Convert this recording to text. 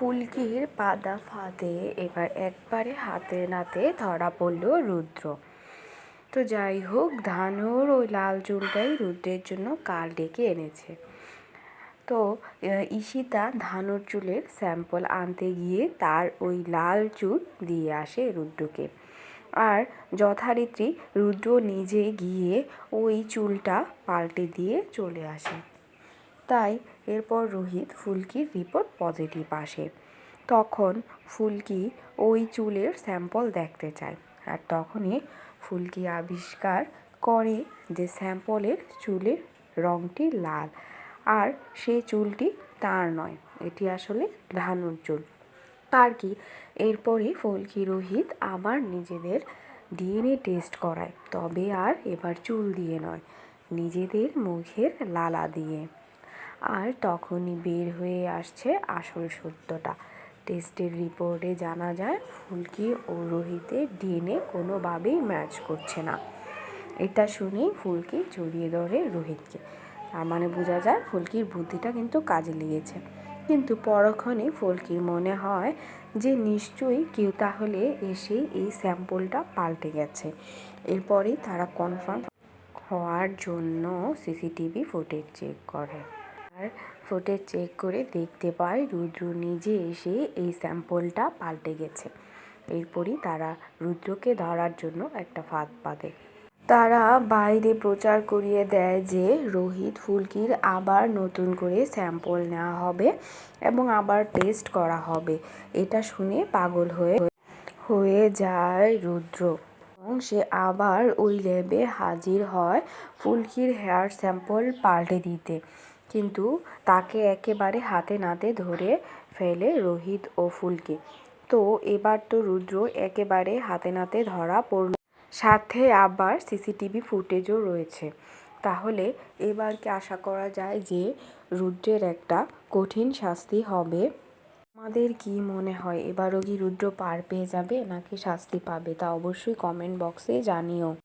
ফুলকির পাদা ফাঁদে এবার একবারে হাতে নাতে ধরা পড়ল রুদ্র। তো যাই হোক, ধানুর ওই লাল চুলটাই রুদ্রের জন্য কাল ডেকে এনেছে। তো ঈশিতা ধানুর চুলের স্যাম্পল আনতে গিয়ে তার ওই লাল চুল দিয়ে আসে রুদ্রকে, আর যথারীতি রুদ্র নিজে গিয়ে ওই চুলটা পাল্টে দিয়ে চলে আসে। তাই এরপর রোহিত ফুলকির রিপোর্ট পজিটিভ আসে। তখন ফুলকি ওই চুলের স্যাম্পল দেখতে চায়, আর তখনই ফুলকি আবিষ্কার করে যে স্যাম্পলের চুলের রঙটি লাল, আর সেই চুলটি তার নয়, এটি আসলে ধানুর চুল। আর কি এরপরই ফুলকি রোহিত আবার নিজেদের ডিএনএ টেস্ট করায়, তবে আর এবার চুল দিয়ে নয়, নিজেদের মুখের লালা দিয়ে। আর তখনই বের হয়ে আসছে আসল সত্যটা। টেস্টের রিপোর্টে জানা যায় ফুলকি ও রোহিতের ডিএনএ কোনোভাবেই ম্যাচ করছে না। এটা শুনেই ফুলকি জড়িয়ে ধরে রোহিতকে। তার মানে বোঝা যায় ফুলকির বুদ্ধিটা কিন্তু কাজে লেগেছে। কিন্তু পরক্ষণে ফুলকির মনে হয় যে নিশ্চয়ই কেউ তাহলে এসে এই স্যাম্পলটা পাল্টে গেছে। এরপরেই তারা কনফার্ম হওয়ার জন্য সিসিটিভি ফুটেজ চেক করে, আর ফুটেজ চেক করে দেখতে পায় রুদ্র নিজে এসে এই স্যাম্পলটা পাল্টে গেছে। এরপরই তারা রুদ্রকে ধরার জন্য একটা ফাঁদ পাতে। তারা বাইরে প্রচার করিয়ে দেয় যে রোহিত ফুলকির আবার নতুন করে স্যাম্পল নেওয়া হবে এবং আবার টেস্ট করা হবে। এটা শুনে পাগল হয়ে যায় রুদ্র, এবং সে আবার ওই ল্যাবে হাজির হয় ফুলকির হেয়ার স্যাম্পল পাল্টে দিতে। কিন্তু তাকে একেবারে হাতে নাতে ধরে ফেলে রোহিত ও ফুলকি। তো এবার তো রুদ্র একেবারে হাতে নাতে ধরা পড়ল, সাথে আবার সিসিটিভি ফুটেজও রয়েছে। তাহলে এবার কি আশা করা যায় যে রুদ্রের একটা কঠিন শাস্তি হবে? আমাদের কি মনে হয়, এবারও কি রুদ্র পার পেয়ে যাবে নাকি শাস্তি পাবে? তা অবশ্যই কমেন্ট বক্সে জানিও।